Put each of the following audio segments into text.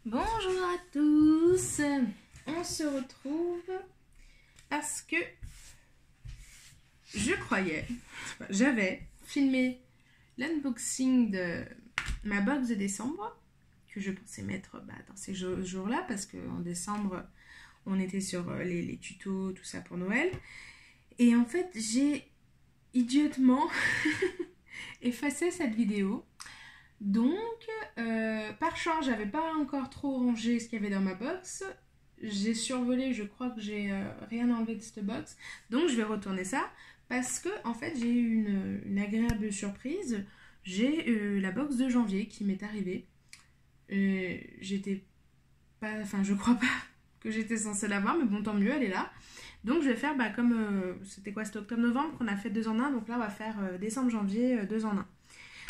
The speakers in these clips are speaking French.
Bonjour à tous, on se retrouve parce que j'avais filmé l'unboxing de ma box de décembre que je pensais mettre dans ces jours-là parce qu'en décembre on était sur les tutos, tout ça pour Noël, et en fait j'ai idiotement effacé cette vidéo. Donc, par chance, j'avais pas encore trop rangé ce qu'il y avait dans ma box. J'ai survolé, je crois que j'ai rien enlevé de cette box. Donc, je vais retourner ça parce que, en fait, j'ai eu une agréable surprise. J'ai la box de janvier qui m'est arrivée. J'étais pas, enfin, je crois pas que j'étais censée l'avoir, mais bon, tant mieux, elle est là. Donc, je vais faire comme c'était quoi, c'était octobre-novembre qu'on a fait 2 en 1. Donc là, on va faire décembre-janvier 2 en 1.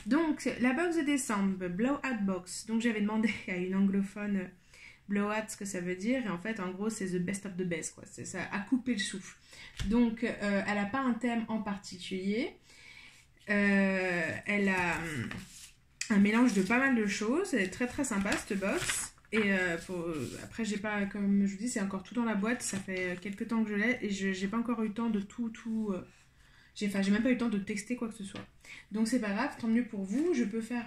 Donc, la box de décembre, Blowout Box. Donc, j'avais demandé à une anglophone Blowout ce que ça veut dire. Et en fait, en gros, c'est the best of the best, quoi. C'est ça, à couper le souffle. Donc, elle n'a pas un thème en particulier. Elle a un mélange de pas mal de choses. Elle est très très sympa, cette box. Et après, j'ai pas, comme je vous dis, c'est encore tout dans la boîte. Ça fait quelques temps que je l'ai. Et j'ai pas encore eu le temps de tout... J'ai même pas eu le temps de texter quoi que ce soit. Donc c'est pas grave, tant mieux pour vous. Je peux faire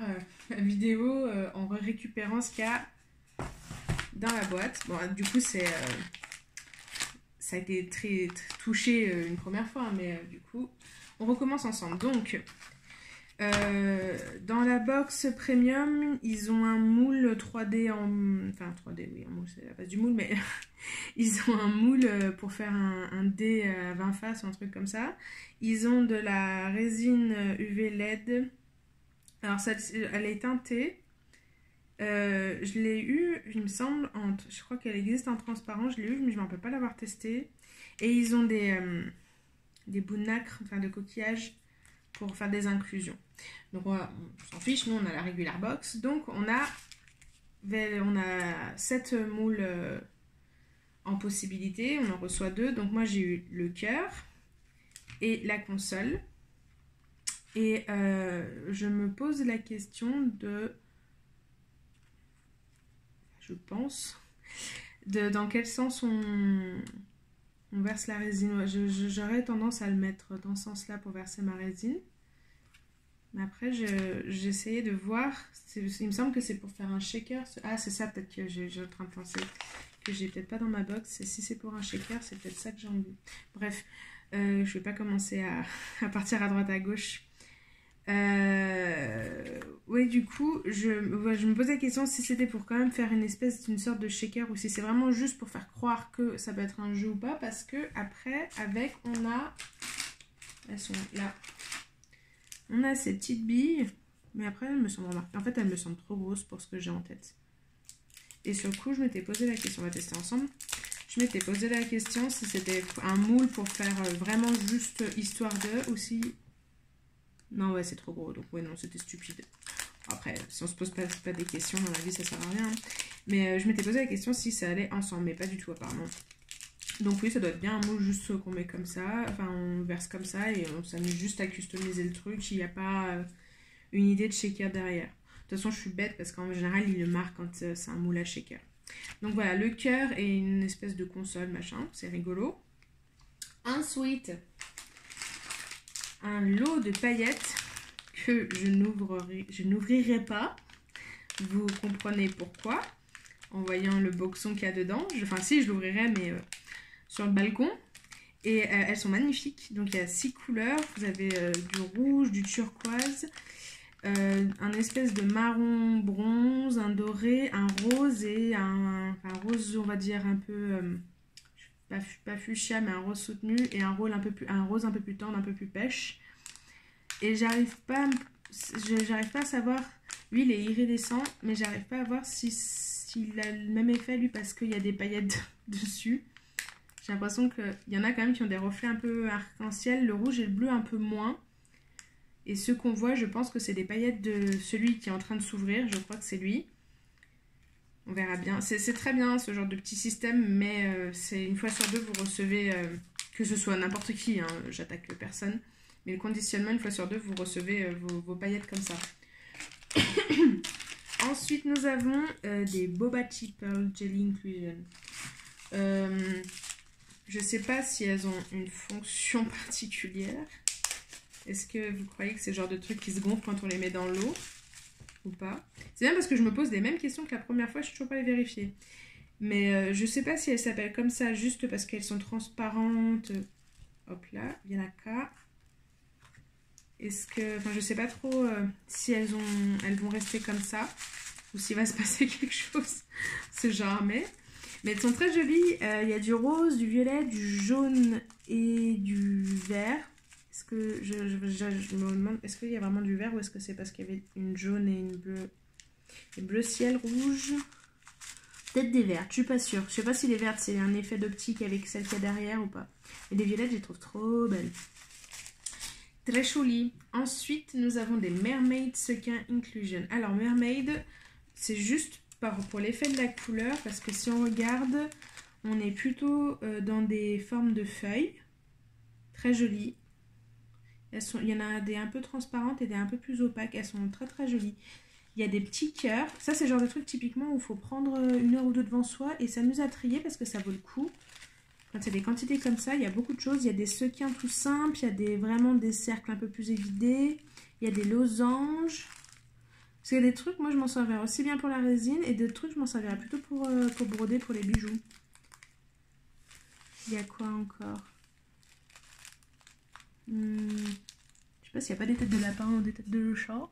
la vidéo en récupérant ce qu'il y a dans la boîte. Bon, du coup, ça a été très touché une première fois, hein, mais du coup, on recommence ensemble. Donc, dans la box premium, ils ont un moule 3D Enfin, 3D, oui, un moule, c'est la base du moule, mais ils ont un moule pour faire un dé à 20 faces, un truc comme ça. Ils ont de la résine UV LED. Alors, elle est teintée. Je l'ai eu, il me semble, je crois qu'elle existe en transparent. Je l'ai eu, mais je ne me rappelle pas l'avoir testée. Et ils ont des bouts de nacre, enfin de coquillages, pour faire des inclusions. Donc on s'en fiche, nous on a la regular box. Donc on a 7 moules en possibilité, on en reçoit 2. Donc moi j'ai eu le cœur et la console. Et je me pose la question de... Je pense... dans quel sens on verse la résine. J'aurais tendance à le mettre dans ce sens-là pour verser ma résine. Mais après, j'ai essayé de voir. Il me semble que c'est pour faire un shaker. Ah, c'est ça peut-être que j'ai en train de penser. Que j'ai peut-être pas dans ma box. Et si c'est pour un shaker, c'est peut-être ça que j'ai envie. Bref, je vais pas commencer à partir à droite à gauche. Oui, du coup, je me posais la question si c'était pour quand même faire une sorte de shaker ou si c'est vraiment juste pour faire croire que ça peut être un jeu ou pas. Parce que après, avec, on a... Elles sont là. On a ces petites billes. Mais après, elles me semblent remarquées. En fait, elles me semblent trop grosses pour ce que j'ai en tête. Et sur le coup, je m'étais posé la question. On va tester ensemble. Je m'étais posé la question si c'était un moule pour faire vraiment juste histoire de... Ou si... Non, ouais, c'est trop gros. Donc, ouais, non, c'était stupide. Après, si on se pose pas des questions dans la vie, ça sert à rien. Mais je m'étais posé la question si ça allait ensemble. Mais pas du tout, apparemment. Donc, oui, ça doit être bien un moule juste qu'on met comme ça. Enfin, on verse comme ça et on s'amuse juste à customiser le truc. Il n'y a pas une idée de shaker derrière. De toute façon, je suis bête parce qu'en général, il le marque quand c'est un moule à shaker. Donc, voilà, le cœur et une espèce de console, machin. C'est rigolo. Ensuite... un lot de paillettes que je n'ouvrirai pas. Vous comprenez pourquoi. En voyant le boxon qu'il y a dedans. Enfin si, je l'ouvrirai, mais sur le balcon. Et elles sont magnifiques. Donc il y a 6 couleurs. Vous avez du rouge, du turquoise, un espèce de marron bronze, un doré, un rose et un rose, on va dire, un peu... pas fuchsia, mais un rose soutenu et un rose un peu plus tendre, un peu plus pêche. Et j'arrive pas à savoir, lui il est iridescent, mais j'arrive pas à voir s'il a le même effet lui parce qu'il y a des paillettes dessus. J'ai l'impression qu'il y en a quand même qui ont des reflets un peu arc-en-ciel, le rouge et le bleu un peu moins. Et ceux qu'on voit, je pense que c'est des paillettes de celui qui est en train de s'ouvrir, je crois que c'est lui. On verra bien. C'est très bien ce genre de petit système, mais c'est une fois sur deux, vous recevez, que ce soit n'importe qui, hein, j'attaque personne, mais le conditionnement, une fois sur deux, vous recevez vos paillettes comme ça. Ensuite, nous avons des Boba Tea Pearl Jelly Inclusion. Je sais pas si elles ont une fonction particulière. Est-ce que vous croyez que c'est le genre de truc qui se gonfle quand on les met dans l'eau ou pas? C'est bien parce que je me pose les mêmes questions que la première fois, je ne suis toujours pas les vérifier. Mais je sais pas si elles s'appellent comme ça juste parce qu'elles sont transparentes. Hop là, il y en a qu'à. Est-ce que... Enfin, je sais pas trop si elles vont rester comme ça ou s'il va se passer quelque chose. C'est jamais. Mais elles sont très jolies. Il y a du rose, du violet, du jaune et du vert. Est-ce que je me demande, est-ce qu'il y a vraiment du vert ou est-ce que c'est parce qu'il y avait une jaune et une bleue? Et bleu ciel, rouge. Peut-être des vertes, je suis pas sûre. Je sais pas si les vertes c'est un effet d'optique avec celle qu'il y a derrière ou pas. Et les violettes, je les trouve trop belles. Très jolies. Ensuite, nous avons des Mermaid Sequin Inclusion. Alors, Mermaid, c'est juste pour l'effet de la couleur. Parce que si on regarde, on est plutôt dans des formes de feuilles. Très jolies. Il y en a des un peu transparentes et des un peu plus opaques. Elles sont très très jolies. Il y a des petits cœurs. Ça, c'est le genre de truc typiquement où il faut prendre 1 heure ou 2 devant soi et s'amuser à trier parce que ça vaut le coup. Quand c'est des quantités comme ça, il y a beaucoup de choses. Il y a des sequins tout simples, il y a vraiment des cercles un peu plus évidés. Il y a des losanges. Parce qu'il y a des trucs, moi je m'en servirais aussi bien pour la résine et des trucs, je m'en servirais plutôt pour broder pour les bijoux. Il y a quoi encore? Je sais pas s'il n'y a pas des têtes de lapin ou des têtes de chat.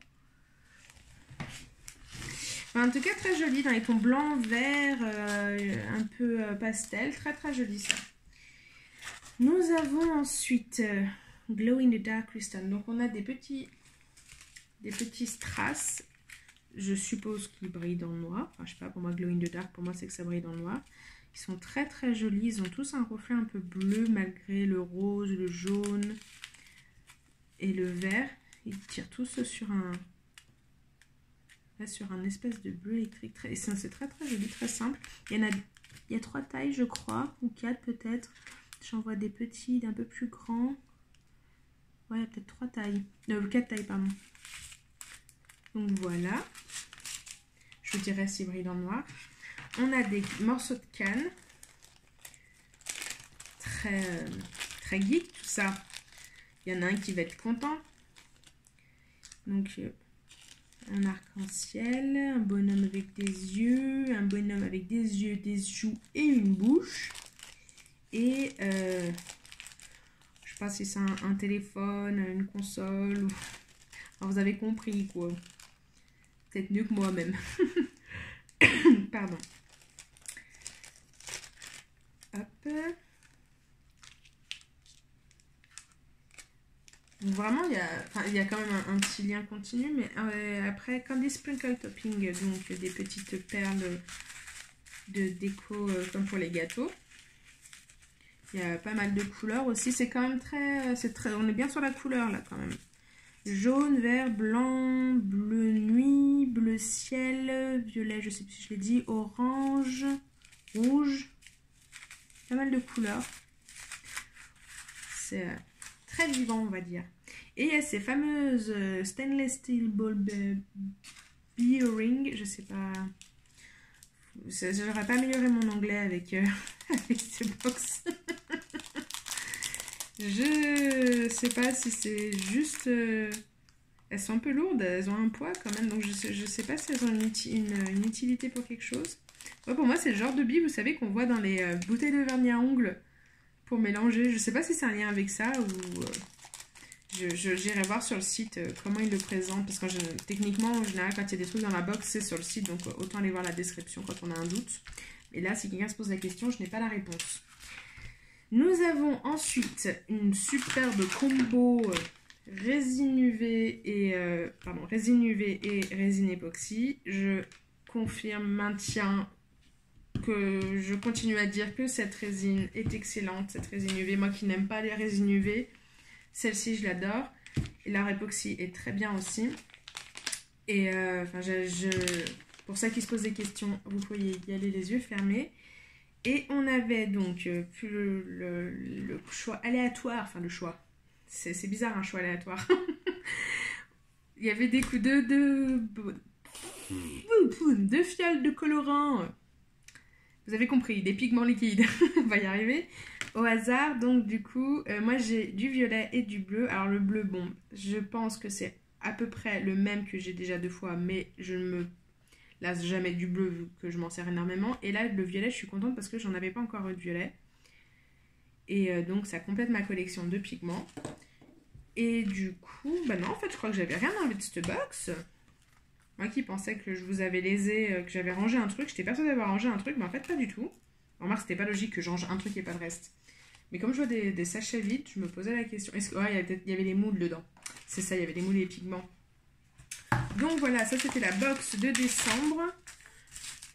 En tout cas, très joli dans les tons blanc, vert, un peu pastel. Très très joli ça. Nous avons ensuite Glow in the Dark Crystal. Donc on a des petits strass. Je suppose qu'ils brillent dans le noir. Enfin, je sais pas, pour moi, Glow in the Dark, pour moi, c'est que ça brille dans le noir. Ils sont très très jolis. Ils ont tous un reflet un peu bleu malgré le rose, le jaune et le vert. Ils tirent tous sur un... Là, sur un espèce de bleu électrique. C'est très très joli, très simple. Il y a 3 tailles, je crois, ou 4 peut-être. J'en vois des petits, d'un peu plus grands. Ouais, peut-être 3 tailles. 4 tailles, pardon. Donc voilà. Je dirais s'ils brillent dans le noir. On a des morceaux de canne. Très geek tout ça. Il y en a un qui va être content. Donc... un arc-en-ciel, un bonhomme avec des yeux, un bonhomme avec des yeux, des joues et une bouche. Et je sais pas si c'est un téléphone, une console. Ou... Enfin, vous avez compris quoi. Peut-être mieux que moi même. Pardon. Hop. Donc vraiment, il y a quand même un petit lien continu, mais après, quand des sprinkle topping, donc des petites perles de déco comme pour les gâteaux. Il y a pas mal de couleurs aussi, c'est quand même on est bien sur la couleur là quand même. Jaune, vert, blanc, bleu nuit, bleu ciel, violet, je sais plus si je l'ai dit, orange, rouge. Pas mal de couleurs. C'est... très vivant, on va dire. Et il y a ces fameuses stainless steel ball bearing. Je sais pas. J'aurais pas amélioré mon anglais avec, avec ces box. Je sais pas si c'est juste... elles sont un peu lourdes, elles ont un poids quand même. Donc je sais pas si elles ont une utilité pour quelque chose. Ouais, pour moi, c'est le genre de bille, vous savez, qu'on voit dans les bouteilles de vernis à ongles. Pour mélanger, je sais pas si c'est un lien avec ça ou j'irai voir sur le site comment ils le présentent parce que techniquement en général quand il y a des trucs dans la box c'est sur le site donc autant aller voir la description quand on a un doute. Mais là si quelqu'un se pose la question je n'ai pas la réponse. Nous avons ensuite une superbe combo résine UV et résine époxy. Je confirme, maintiens que je continue à dire que cette résine est excellente, cette résine UV. Moi qui n'aime pas les résines UV, celle-ci je l'adore. Et la époxy est très bien aussi. Et pour ça qui se pose des questions, vous pouvez y aller les yeux fermés. Et on avait donc le choix aléatoire, enfin le choix, c'est bizarre un choix aléatoire. Il y avait des coups de 2 fioles de colorant. Vous avez compris, des pigments liquides. On va y arriver. Au hasard, donc du coup, moi j'ai du violet et du bleu. Alors le bleu, bon, je pense que c'est à peu près le même que j'ai déjà 2 fois, mais je ne me lasse jamais du bleu vu que je m'en sers énormément. Et là, le violet, je suis contente parce que j'en avais pas encore eu de violet. Et donc ça complète ma collection de pigments. Et du coup, bah non, en fait, je crois que j'avais rien envie de cette box. Moi qui pensais que je vous avais lésé, que j'avais rangé un truc, j'étais persuadée d'avoir rangé un truc, mais en fait pas du tout. Remarque, c'était pas logique que je range un truc et pas le reste. Mais comme je vois des sachets vides, je me posais la question. Est-ce que ouais, il y avait les moules dedans. C'est ça, il y avait les moules et les pigments. Donc voilà, ça c'était la box de décembre.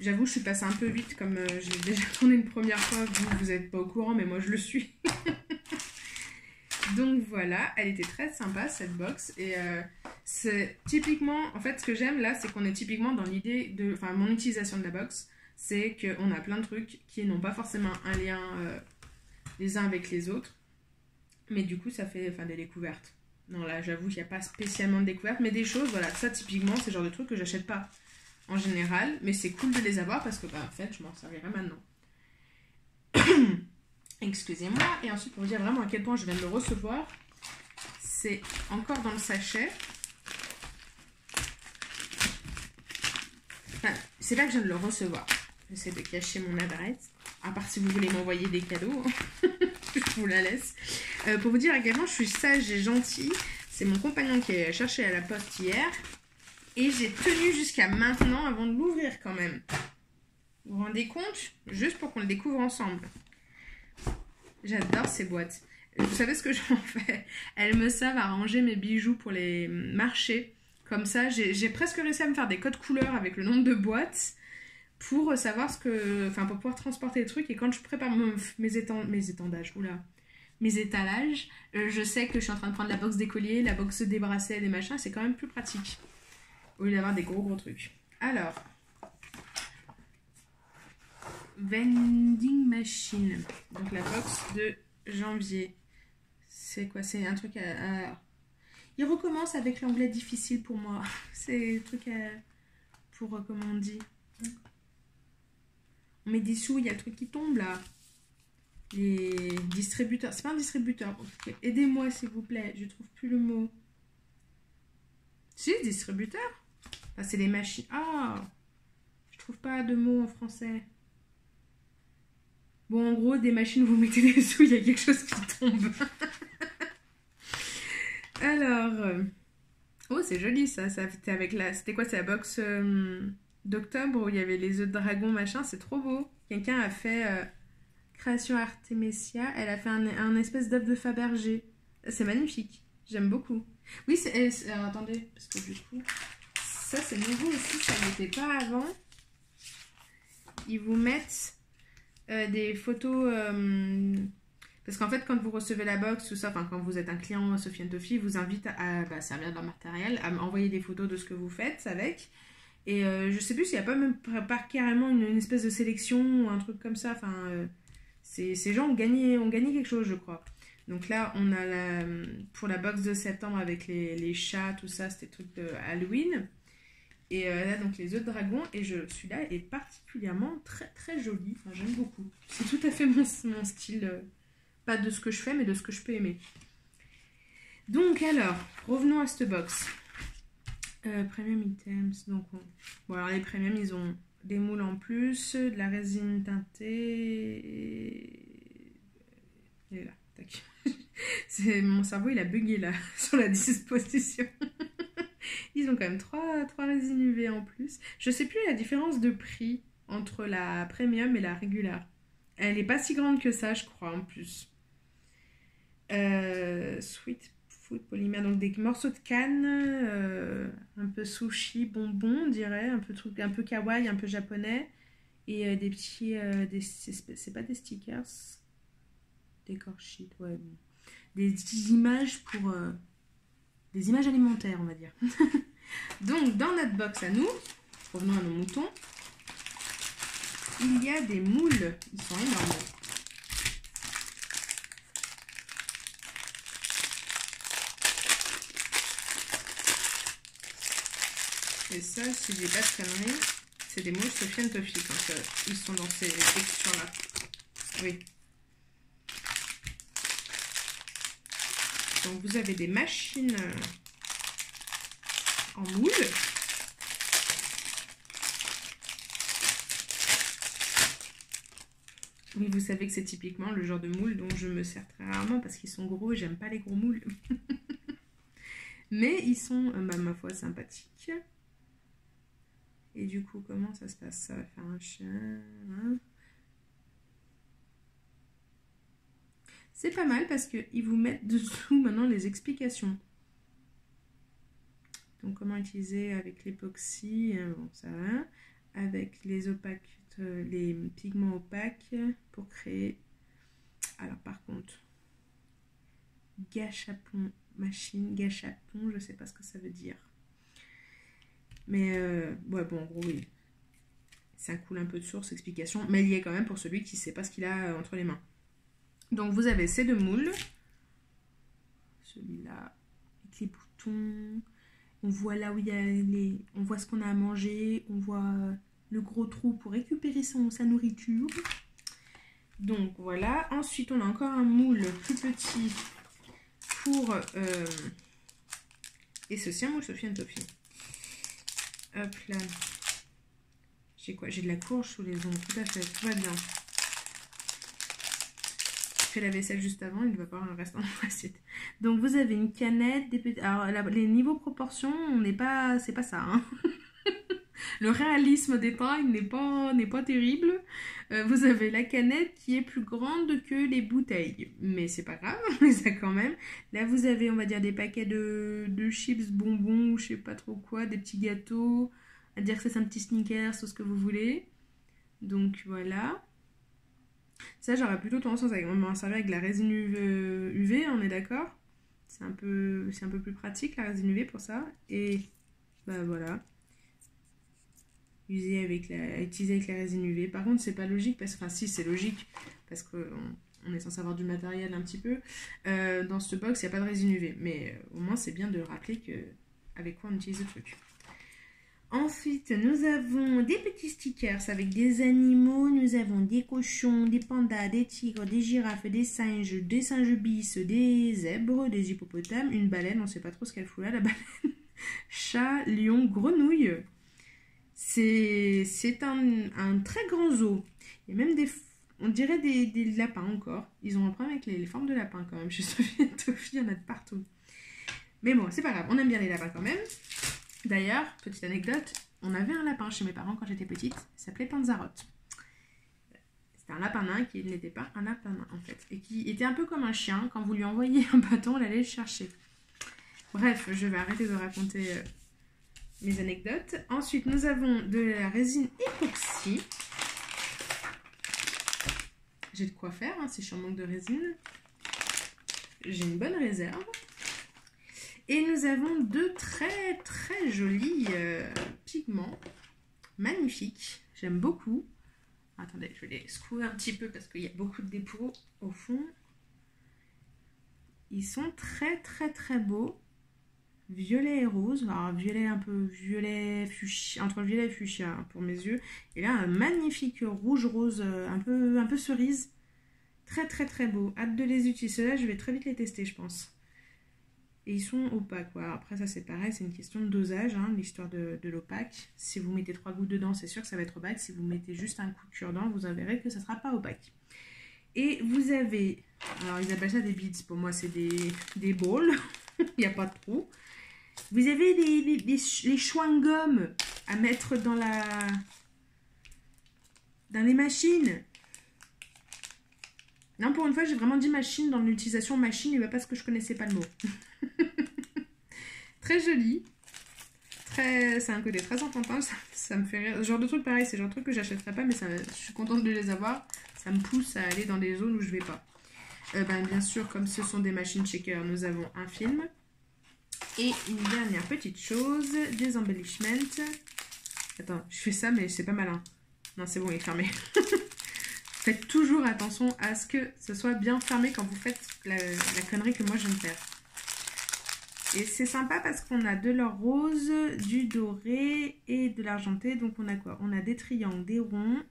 J'avoue, je suis passée un peu vite, comme j'ai déjà tourné une première fois. Vous n'êtes pas au courant, mais moi je le suis. Donc voilà, elle était très sympa cette box. Et c'est typiquement, en fait ce que j'aime là, c'est qu'on est typiquement dans l'idée de, enfin mon utilisation de la box, c'est qu'on a plein de trucs qui n'ont pas forcément un lien les uns avec les autres. Mais du coup ça fait des découvertes. Non là j'avoue qu'il n'y a pas spécialement de découvertes, mais des choses, voilà, ça typiquement c'est le genre de trucs que j'achète pas en général. Mais c'est cool de les avoir parce que bah, en fait je m'en servirai maintenant. Excusez-moi. Et ensuite, pour vous dire vraiment à quel point je viens de le recevoir, c'est encore dans le sachet. Enfin, c'est pas que je viens de le recevoir. J'essaie de cacher mon adresse. À part si vous voulez m'envoyer des cadeaux. Je vous la laisse. Pour vous dire à quel point je suis sage et gentille, c'est mon compagnon qui est cherché à la poste hier. Et j'ai tenu jusqu'à maintenant avant de l'ouvrir quand même. Vous vous rendez compte? Juste pour qu'on le découvre ensemble. J'adore ces boîtes. Vous savez ce que j'en fais? Elles me servent à ranger mes bijoux pour les marchés. Comme ça, j'ai presque réussi à me faire des codes couleurs avec le nombre de boîtes pour savoir ce que... Enfin, pour pouvoir transporter les trucs. Et quand je prépare mes étendages, mes étalages, je sais que je suis en train de prendre la box des colliers, la box des bracelets, des machins. C'est quand même plus pratique. Au lieu d'avoir des gros trucs. Alors... Vending machine. Donc la box de janvier. C'est quoi? C'est un truc à... Il recommence avec l'anglais difficile pour moi. C'est un truc pour... comment on dit? On met des sous, il y a le truc qui tombe là. Les distributeurs. C'est pas un distributeur. Okay. Aidez-moi s'il vous plaît. Je trouve plus le mot. Si, distributeur. Enfin, c'est les machines. Ah, je trouve pas de mot en français. Bon, en gros, des machines où vous mettez des sous, il y a quelque chose qui tombe. Alors... Oh, c'est joli ça. C'était avec la... C'était quoi? C'est la box d'octobre où il y avait les œufs de dragon, machin. C'est trop beau. Quelqu'un a fait Création Artemisia. Elle a fait un espèce d'œuf de Fabergé. C'est magnifique. J'aime beaucoup. Oui, c'est... Alors, attendez, parce que du coup... Ça, c'est nouveau aussi. Ça n'était pas avant. Ils vous mettent... des photos parce qu'en fait quand vous recevez la box tout ça, enfin quand vous êtes un client Sophie & Toffee, vous invite à servir de leur matériel, à m'envoyer des photos de ce que vous faites avec, et je sais plus s'il n'y a pas même pas carrément une espèce de sélection ou un truc comme ça, enfin ces gens ont gagné quelque chose je crois. Donc là on a pour la box de septembre avec les chats, tout ça, c'était truc de Halloween. Et là, donc, les œufs de dragon. Et celui-là est particulièrement très, très joli. Enfin, j'aime beaucoup. C'est tout à fait mon style. Pas de ce que je fais, mais de ce que je peux aimer. Donc, alors, revenons à cette box. Premium items. Donc, bon, alors, les premium, ils ont des moules en plus, de la résine teintée. Elle est là. Tac. Mon cerveau, il a bugué, là, sur la disposition. Ils ont quand même 3 résines UV en plus. Je sais plus la différence de prix entre la premium et la régulière. Elle n'est pas si grande que ça, je crois, en plus. Sweet food polymère, donc des morceaux de canne, un peu sushi, bonbon, on dirait, un peu kawaii, un peu japonais. Et des petits... c'est pas des stickers. Décor sheet, ouais. Des images pour... des images alimentaires, on va dire. Donc, dans notre box à nous, revenons à nos moutons, il y a des moules. Ils sont énormes. Et ça, si j'ai pas de conneries, c'est des moules Sofiane Toffee quand ils sont dans ces textures-là. Oui. Donc vous avez des machines en moule. Oui, vous savez que c'est typiquement le genre de moule dont je me sers très rarement parce qu'ils sont gros et j'aime pas les gros moules. Mais ils sont, ma foi, sympathiques. Et du coup, comment ça se passe? Ça va faire un chien. Hein, c'est pas mal parce qu'ils vous mettent dessous maintenant les explications. Donc, comment utiliser avec l'époxy, bon, ça va. Avec les opaques, les pigments opaques pour créer. Alors, par contre, gâchapon, machine, gâchapon, je sais pas ce que ça veut dire. Mais, ouais, bon, en gros, oui. Ça coule un peu de source, explication, mais il y est quand même pour celui qui sait pas ce qu'il a entre les mains. Donc, vous avez ces deux moules. Celui-là, avec les boutons. On voit là où il y a les... On voit ce qu'on a à manger. On voit le gros trou pour récupérer sa nourriture. Donc, voilà. Ensuite, on a encore un moule plus petit pour... Et ceci, un moule Sofiane Toffee. Hop là. J'ai quoi? J'ai de la courge sous les ongles. Tout à fait. Tout va bien. Fait la vaisselle juste avant, il ne va pas avoir un restant dans l'assiette. Donc vous avez une canette, des petits... Alors les niveaux proportions, on n'est pas, c'est pas ça. Hein. Le réalisme des tailles n'est pas terrible. Vous avez la canette qui est plus grande que les bouteilles, mais c'est pas grave, on les a quand même. Là vous avez, on va dire, des paquets de chips, bonbons, ou je sais pas trop quoi, des petits gâteaux. À dire que c'est un petit Snickers ou ce que vous voulez. Donc voilà. Ça, j'aurais plutôt tendance à m'en servir avec de la résine UV, on est d'accord? C'est un peu plus pratique la résine UV pour ça. Et bah voilà. Utiliser avec la résine UV. Par contre, c'est pas logique, parce que, enfin si, c'est logique, parce qu'on est censé avoir du matériel un petit peu. Dans ce box, il n'y a pas de résine UV. Mais au moins, c'est bien de rappeler avec quoi on utilise le truc. Ensuite, nous avons des petits stickers avec des animaux. Nous avons des cochons, des pandas, des tigres, des girafes, des singes bis, des zèbres, des hippopotames, une baleine, on ne sait pas trop ce qu'elle fout là, la baleine, chat, lion, grenouille. C'est un très grand zoo. Il y a même on dirait des lapins encore. Ils ont un problème avec les formes de lapins quand même. Je suis Sofiane Toffee, il y en a de partout. Mais bon, c'est pas grave, on aime bien les lapins quand même. D'ailleurs, petite anecdote, on avait un lapin chez mes parents quand j'étais petite, il s'appelait Panzarotte. C'était un lapin nain qui n'était pas un lapin nain en fait, et qui était un peu comme un chien, quand vous lui envoyiez un bâton, elle allait le chercher. Bref, je vais arrêter de raconter mes anecdotes. Ensuite, nous avons de la résine époxy. J'ai de quoi faire, hein, si je suis en manque de résine. J'ai une bonne réserve. Et nous avons deux très très jolis pigments, magnifiques, j'aime beaucoup. Attendez, je vais les secouer un petit peu parce qu'il y a beaucoup de dépôts au fond. Ils sont très très très beaux, violet et rose, alors violet un peu violet fuchsia, entre violet et fuchsia hein, pour mes yeux. Et là un magnifique rouge rose, un peu cerise, très très très beau. Hâte de les utiliser, ceux-là je vais très vite les tester je pense. Et ils sont opaques. Voilà. Après, ça, c'est pareil, c'est une question de dosage, hein, l'histoire de l'opaque. Si vous mettez 3 gouttes dedans, c'est sûr que ça va être opaque. Si vous mettez juste un coup de cure-dent, vous verrez que ça ne sera pas opaque. Et vous avez... Alors, ils appellent ça des beads. Pour moi, c'est des balls. Il n'y a pas de trou. Vous avez les chewing-gums à mettre dans les machines. Non, pour une fois, j'ai vraiment dit machine dans l'utilisation machine, et pas parce que je connaissais pas le mot. Très joli. C'est un côté très enfantin, ça me fait rire. Ce genre de truc pareil, c'est le genre de truc que j'achèterais pas, mais je suis contente de les avoir. Ça me pousse à aller dans des zones où je vais pas. Bien sûr, comme ce sont des machines shaker, nous avons un film. Et une dernière petite chose, des embellishments. Attends, je fais ça, mais c'est pas malin. Non, c'est bon, il est fermé. Faites toujours attention à ce que ce soit bien fermé quand vous faites la connerie que moi je viens de faire. Et c'est sympa parce qu'on a de l'or rose, du doré et de l'argenté. Donc on a quoi? On a des triangles, des ronds.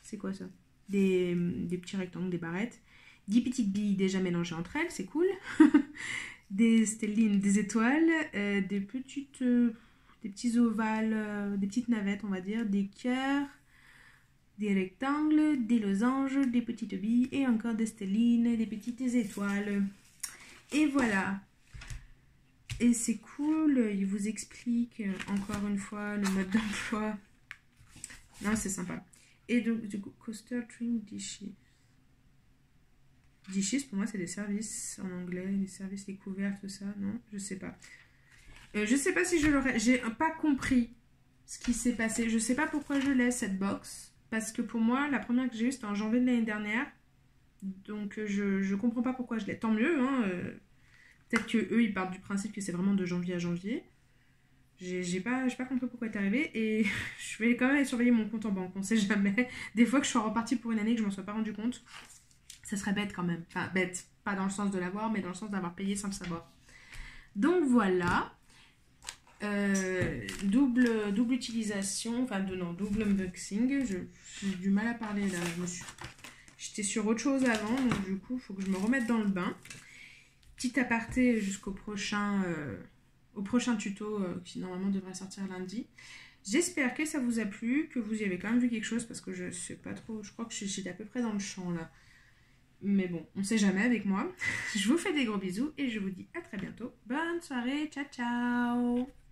C'est quoi ça? Des petits rectangles, des barrettes. 10 petites billes déjà mélangées entre elles, c'est cool. Des stellines, des étoiles, des petits ovales, des petites navettes on va dire, des cœurs, des rectangles, des losanges, des petites billes et encore des stellines, des petites étoiles. Et voilà. Et c'est cool, il vous explique encore une fois le mode d'emploi. Non, c'est sympa. Et donc, du coup, coaster trim dishes. Dishes, pour moi, c'est des services en anglais, les services, les couverts, tout ça, non? Je sais pas. Je sais pas si je l'aurais... J'ai pas compris ce qui s'est passé. Je sais pas pourquoi je laisse cette box. Parce que pour moi, la première que j'ai eue, c'était en janvier de l'année dernière. Donc, je comprends pas pourquoi je l'ai. Tant mieux, hein. Peut-être que eux ils partent du principe que c'est vraiment de janvier à janvier. J'ai pas compris pourquoi c'est arrivé. Et je vais quand même aller surveiller mon compte en banque. On sait jamais. Des fois que je sois repartie pour une année que je m'en sois pas rendu compte. Ça serait bête quand même. Enfin, bête. Pas dans le sens de l'avoir, mais dans le sens d'avoir payé sans le savoir. Donc voilà. Double utilisation. Enfin, double unboxing. J'ai du mal à parler là. J'étais sur autre chose avant. Donc du coup, il faut que je me remette dans le bain. Petit aparté jusqu'au prochain tuto qui normalement devrait sortir lundi. J'espère que ça vous a plu, que vous y avez quand même vu quelque chose parce que je sais pas trop, je crois que j'étais à peu près dans le champ là. Mais bon, on sait jamais avec moi. Je vous fais des gros bisous et je vous dis à très bientôt. Bonne soirée, ciao ciao!